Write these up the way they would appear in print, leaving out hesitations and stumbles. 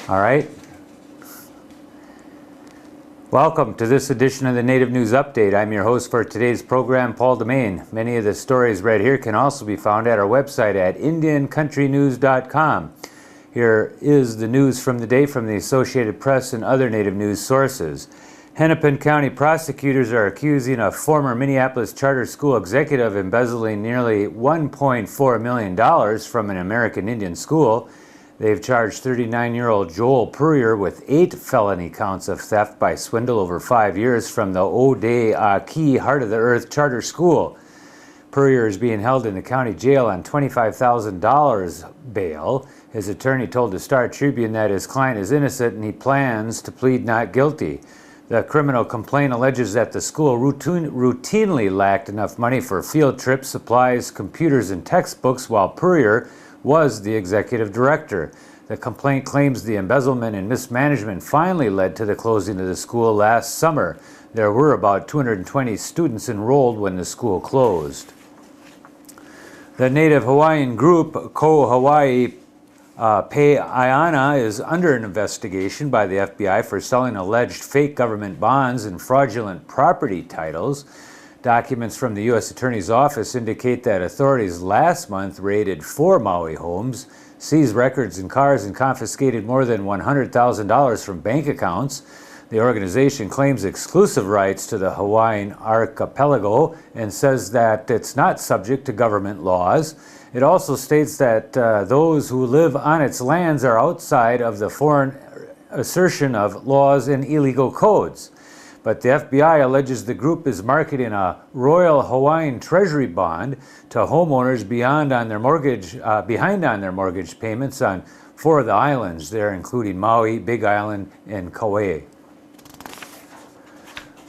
All right. Welcome to this edition of the Native News Update. I'm your host for today's program, Paul DeMain. Many of the stories read here can also be found at our website at IndianCountryNews.com. Here is the news from the day from the Associated Press and other Native news sources. Hennepin County prosecutors are accusing a former Minneapolis charter school executive of embezzling nearly $1.4 million from an American Indian school. They've charged 39-year-old Joel Purrier with 8 felony counts of theft by swindle over 5 years from the Oreilles Heart of the Earth Charter School. Purrier is being held in the county jail on $25,000 bail. His attorney told the Star Tribune that his client is innocent and he plans to plead not guilty. The criminal complaint alleges that the school routinely lacked enough money for field trips, supplies, computers, and textbooks while Purrier was the executive director. The complaint claims the embezzlement and mismanagement finally led to the closing of the school last summer. There were about 220 students enrolled when the school closed. The Native Hawaiian group Ko-Hawaii Pei'aina is under an investigation by the FBI for selling alleged fake government bonds and fraudulent property titles. Documents from the U.S. Attorney's Office indicate that authorities last month raided 4 Maui homes, seized records and cars, and confiscated more than $100,000 from bank accounts. The organization claims exclusive rights to the Hawaiian archipelago and says that it's not subject to government laws. It also states that those who live on its lands are outside of the foreign assertion of laws and illegal codes. But the FBI alleges the group is marketing a Royal Hawaiian Treasury bond to homeowners behind on their mortgage payments on 4 of the islands there, including Maui, Big Island, and Kauai.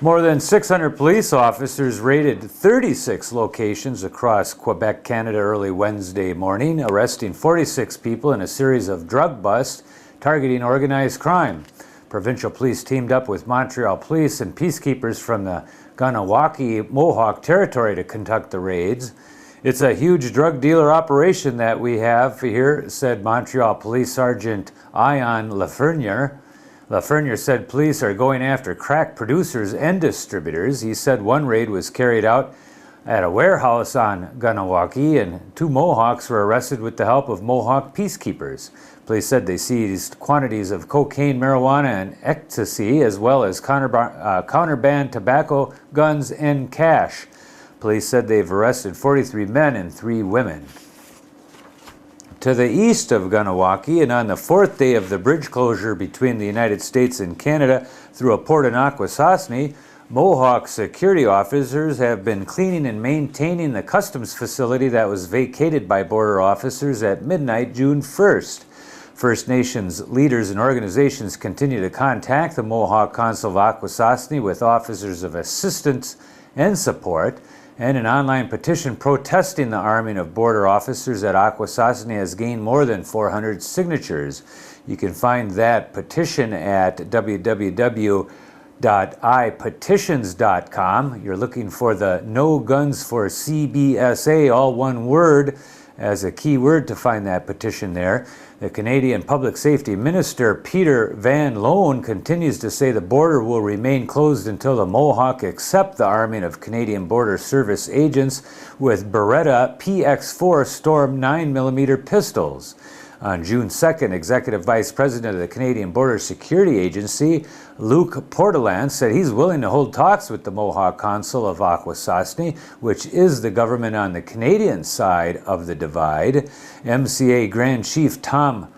More than 600 police officers raided 36 locations across Quebec, Canada early Wednesday morning, arresting 46 people in a series of drug busts targeting organized crime. Provincial police teamed up with Montreal police and peacekeepers from the Ganawaki Mohawk territory to conduct the raids. It's a huge drug dealer operation that we have here, said Montreal Police Sergeant Ian Lafreniere. Lafreniere said police are going after crack producers and distributors. He said one raid was carried out at a warehouse on Ganawaki, and 2 Mohawks were arrested with the help of Mohawk peacekeepers. Police said they seized quantities of cocaine, marijuana, and ecstasy, as well as contraband tobacco, guns, and cash. Police said they've arrested 43 men and 3 women. To the east of Ganawaki, and on the 4th day of the bridge closure between the United States and Canada through a port in Akwesasne, Mohawk security officers have been cleaning and maintaining the customs facility that was vacated by border officers at midnight, June 1st. First Nations leaders and organizations continue to contact the Mohawk Council of Akwesasne with offers of assistance and support, and an online petition protesting the arming of border officers at Akwesasne has gained more than 400 signatures. You can find that petition at www.ipetitions.com. You're looking for the No Guns for CBSA, all one word, as a key word to find that petition there. The Canadian Public Safety Minister Peter Van Loan continues to say the border will remain closed until the Mohawk accept the arming of Canadian Border Service agents with Beretta PX4 Storm 9mm pistols. On June 2nd, Executive Vice President of the Canadian Border Security Agency, Luc Portelan, said he's willing to hold talks with the Mohawk Council of Akwesasne, which is the government on the Canadian side of the divide. MCA Grand Chief Tim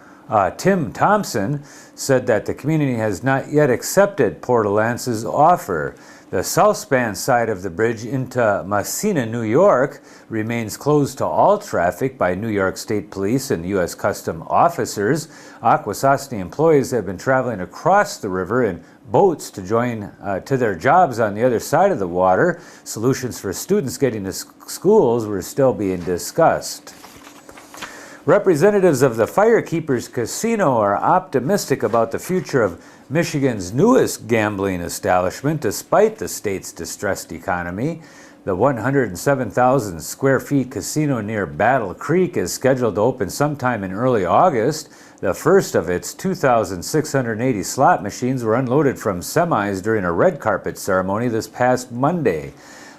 Thompson said that the community has not yet accepted Portelan's offer. The southbound side of the bridge into Massena, New York, remains closed to all traffic by New York State Police and U.S. Customs officers. Akwesasne employees have been traveling across the river in boats to join to their jobs on the other side of the water. Solutions for students getting to schools were still being discussed. Representatives of the Firekeepers Casino are optimistic about the future of Michigan's newest gambling establishment, despite the state's distressed economy. The 107,000 square feet casino near Battle Creek is scheduled to open sometime in early August. The first of its 2,680 slot machines were unloaded from semis during a red carpet ceremony this past Monday.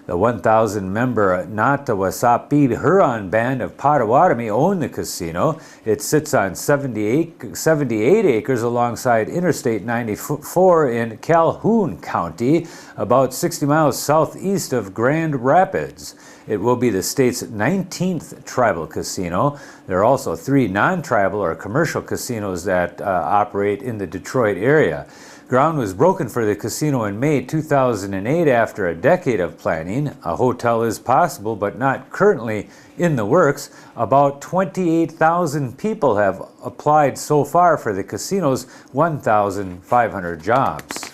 The 1,000-member Natawasapi Huron Band of Potawatomi own the casino. It sits on 78 acres alongside Interstate 94 in Calhoun County, about 60 miles southeast of Grand Rapids. It will be the state's 19th tribal casino. There are also 3 non-tribal or commercial casinos that operate in the Detroit area. Ground was broken for the casino in May 2008 after a decade of planning. A hotel is possible, but not currently in the works. About 28,000 people have applied so far for the casino's 1,500 jobs.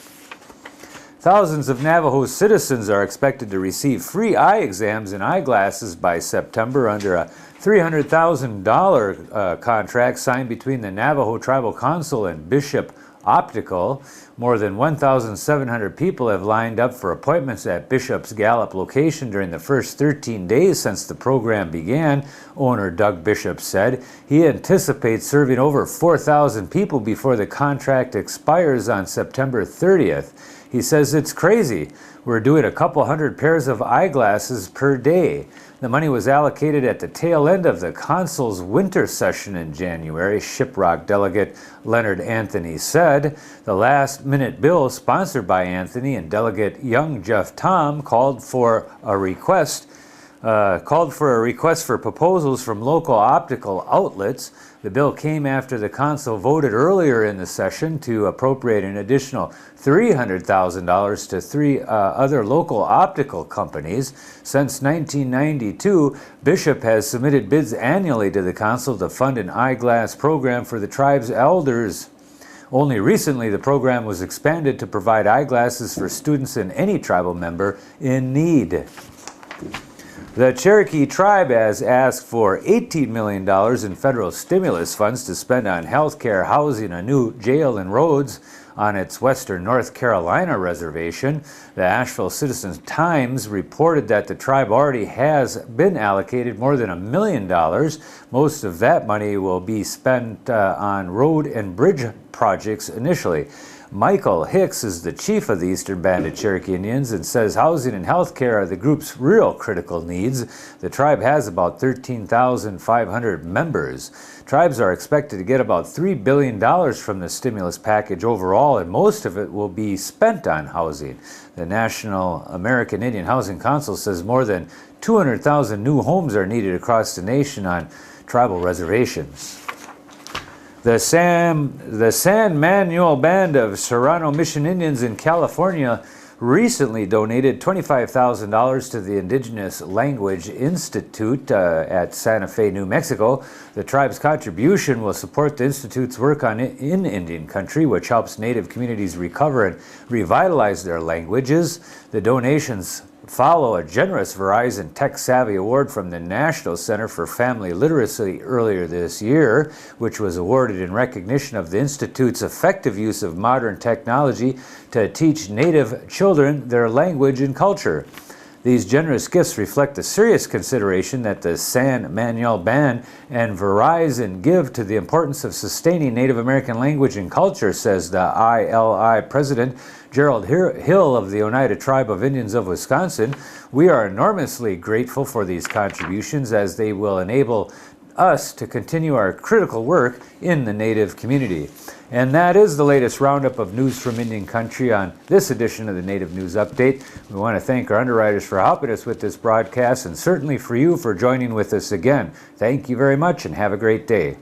Thousands of Navajo citizens are expected to receive free eye exams and eyeglasses by September under a $300,000 contract signed between the Navajo Tribal Council and Bishop Optical. More than 1,700 people have lined up for appointments at Bishop's Gallup location during the first 13 days since the program began, owner Doug Bishop said. He anticipates serving over 4,000 people before the contract expires on September 30th. He says it's crazy. We're doing a couple hundred pairs of eyeglasses per day. The money was allocated at the tail end of the Council's winter session in January, Shiprock delegate Leonard Anthony said. The last-minute bill, sponsored by Anthony and Delegate Young Jeff Tom, called for a request for proposals from local optical outlets. The bill came after the council voted earlier in the session to appropriate an additional $300,000 to 3 other local optical companies. Since 1992, Bishop has submitted bids annually to the council to fund an eyeglass program for the tribe's elders. Only recently, the program was expanded to provide eyeglasses for students and any tribal member in need. The Cherokee Tribe has asked for $18 million in federal stimulus funds to spend on health care, housing, a new jail, and roads on its western North Carolina reservation. The Asheville Citizen-Times reported that the tribe already has been allocated more than $1 million. Most of that money will be spent on road and bridge projects initially. Michael Hicks is the chief of the Eastern Band of Cherokee Indians and says housing and health care are the group's real critical needs. The tribe has about 13,500 members. Tribes are expected to get about $3 billion from the stimulus package overall, and most of it will be spent on housing. The National American Indian Housing Council says more than 200,000 new homes are needed across the nation on tribal reservations. The San Manuel Band of Serrano Mission Indians in California recently donated $25,000 to the Indigenous Language Institute at Santa Fe, New Mexico. The tribe's contribution will support the Institute's work in Indian country, which helps Native communities recover and revitalize their languages. The donations follow a generous Verizon Tech Savvy Award from the National Center for Family Literacy earlier this year, which was awarded in recognition of the Institute's effective use of modern technology to teach Native children their language and culture. These generous gifts reflect the serious consideration that the San Manuel Band and Verizon give to the importance of sustaining Native American language and culture, says the ILI president, Gerald Hill of the Oneida Tribe of Indians of Wisconsin. We are enormously grateful for these contributions as they will enable us to continue our critical work in the Native community. And that is the latest roundup of news from Indian Country on this edition of the Native News Update. We want to thank our underwriters for helping us with this broadcast, and certainly for you for joining with us again. Thank you very much and have a great day.